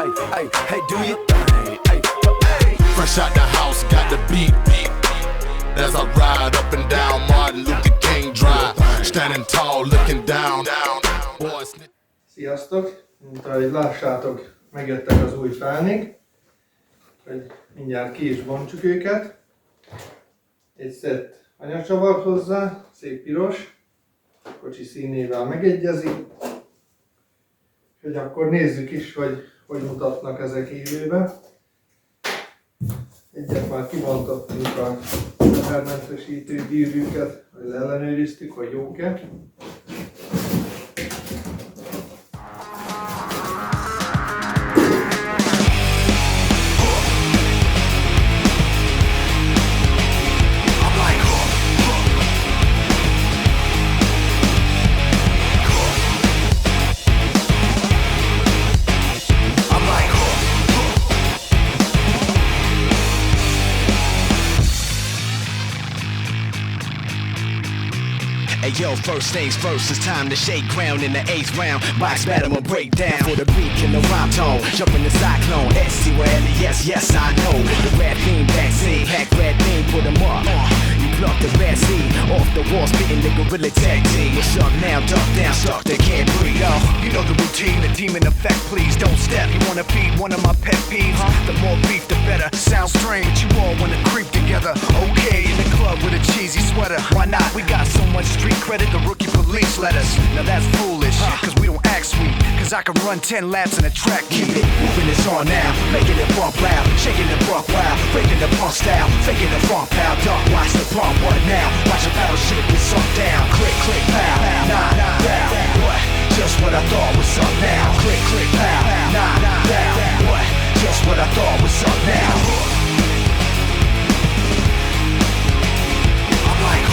hey, do your thing, hey. Fresh out the house, got the beat. As I ride up and down Martin Luther King Drive, standing tall, looking down. Sziasztok! Mint ahogy lássátok, megjöttek az új felnik. Mindjárt ki is bontsuk őket. Egy szett anyagcsavar hozzá, szép piros, kocsi színével megegyezik. Hogy akkor nézzük is, hogy mutatnak ezek élőben. Egyet már kibontottunk a tehermentesítő gyűrűket, hogy ellenőriztük, hogy jók-e. Hey yo, first things first, it's time to shake ground in the 8th round. Box battle and break down for the beat and the rhyme tone. Jump in the cyclone, S-C-Y-L-E-S, yes I know. The rap theme backseat, pack red theme, put them up. You pluck the bad seed off the wall, spitting the gorilla tag team. What's up now, duck down, stuck, they can't breathe. Yo, you know the routine, the demon effect, please don't step. You wanna feed one of my pet peeves? The more beef, the better. Sounds strange, you all wanna creep together. Okay, in the club with a cheesy sweater. Why not? We got so much street credit, the rookie police let us. Now that's foolish, cause we don't act sweet. Cause I can run 10 laps in a track. Keep it moving, it's on now. Making it bump loud, shaking the buck wild. Breaking the punk style, faking the funk pow. Duck, watch the pump, what now? Watch a battleship get sunk down. Click, click, pow, nah, down. What? Just what I thought was up now. Click, click, pow, nah, down. What? Just what I thought was up now. I'm like,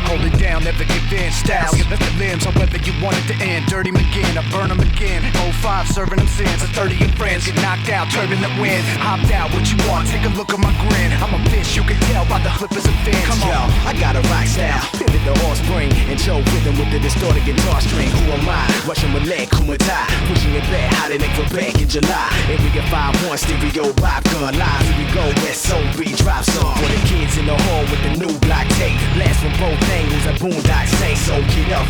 hold it down, never give in. Styles, give us the limbs, however you want it to end. Dirty McGinn, I burn them again. 05, serving them sins. A 30 of friends get knocked out, turbulent wind. Hopped out, what you want? Take a look at my grin. I'm a fish, you can tell by the flippers and fins. Come on, yo, I got a rock style. Pivot the offspring and Joe rhythm with the distorted guitar string. Who am I? Russian Malay, Kumata. Pushing it back, how they make for back in July. And we get 5-1 stereo vibe gun live. Here we go, West Soul beat drop song. For the kids in the hall with the new block tape. Blast from both angles, a boondock say so. Get up,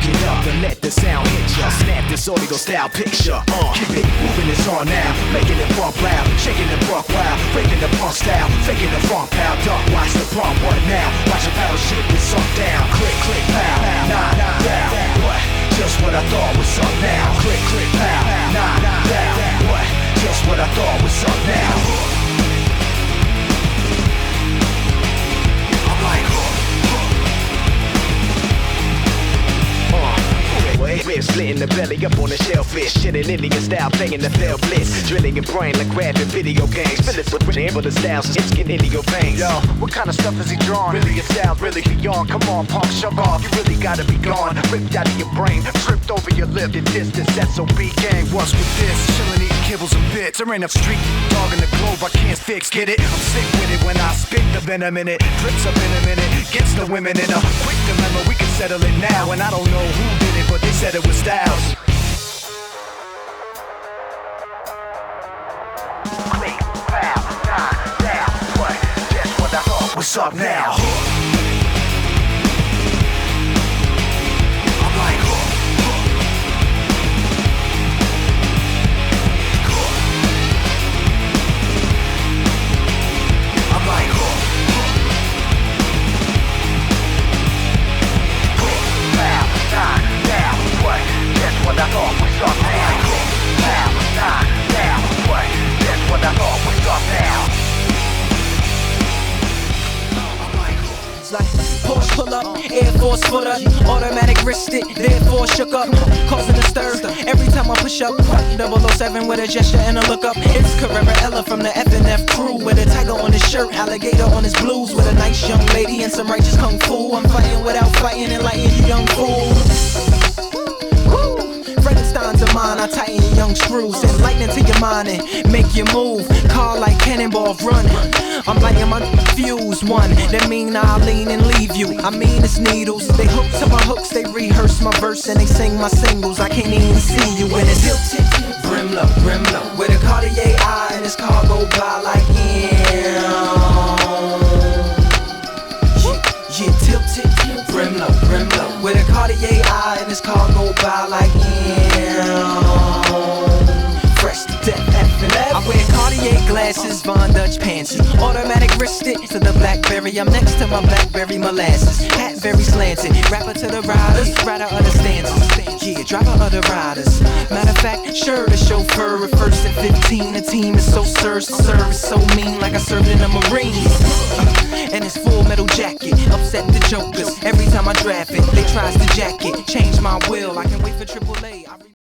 and let the sound hit ya. Snap this audio style picture. Keep it moving, it's on now. Making it bump loud, shaking the buck wild. Breaking the punk style, faking the funk pow. Duck, watch the pump, what now? Watch a battleship get sunk down. Click, click, pow, nah, down. What? Just what I thought was up now. Click, click, pow, nah, down. What? Just what I thought was up now. I'm like, ribs splitting the belly up on the shellfish. Shitting Indian style, playing the fell blitz. Drilling your brain like grabbing video games. Fill it with but the styles is getting into your veins. Yo, what kind of stuff is he drawing? Really your style, really beyond. Come on, punk, shove off. You really gotta be gone. Ripped out of your brain, tripped over your lip. The distance, SOB gang. What's with this? Chilling, eating kibbles and bits. There ain't a street dog in the globe I can't fix. Get it? I'm sick with it when I spit the venom in it. Drips up in a minute. Gets the women in a quick dilemma. We can settle it now. And I don't know who did it, but they said it was Styles. Click, pow, nah, down. What? That's what I thought. What's up now? I'm like, I'm like, click, pow, nah, down. What? That's what I thought was up now. Pow, nah, down. What? That's what I thought was up now. It's like Porsche pull up, Air Force footer, automatic wrist it, therefore shook up, causing a stir. Every time I push up, 007 with a gesture and a look up. It's Carrera Ella from the F&F crew with a tiger on his shirt, alligator on his blues, with a nice young lady and some righteous kung fu. I'm fighting without fighting, enlighten you young fools. Frankenstein's of mine, I tighten your young screws. Send lightning to your mind and make you move. Car like cannonball run. I'm lighting my fuse one. That mean I'll lean and leave you. I mean it's needles. They hook to my hooks, they rehearse my verse and they sing my singles. I can't even see you when it's tilted. Brim low, with a Cartier eye and this car go by like yeah, tilted. Brim low, with a Cartier eye and this car go by like fresh to death, F and F. I wear Cartier glasses, Von Dutch pants, automatic wrist stick to the Blackberry. I'm next to my Blackberry molasses, hat very slanted, rapper to the riders, writer of the stanzas, yeah, driver of the riders. Matter of fact, sure, the chauffeur at first at 15, the team is so service so mean, like I served in the Marines. And it's full metal jacket, upset the jokers every time I draft it. They tries to jack it, change my will. I can wait for AAA.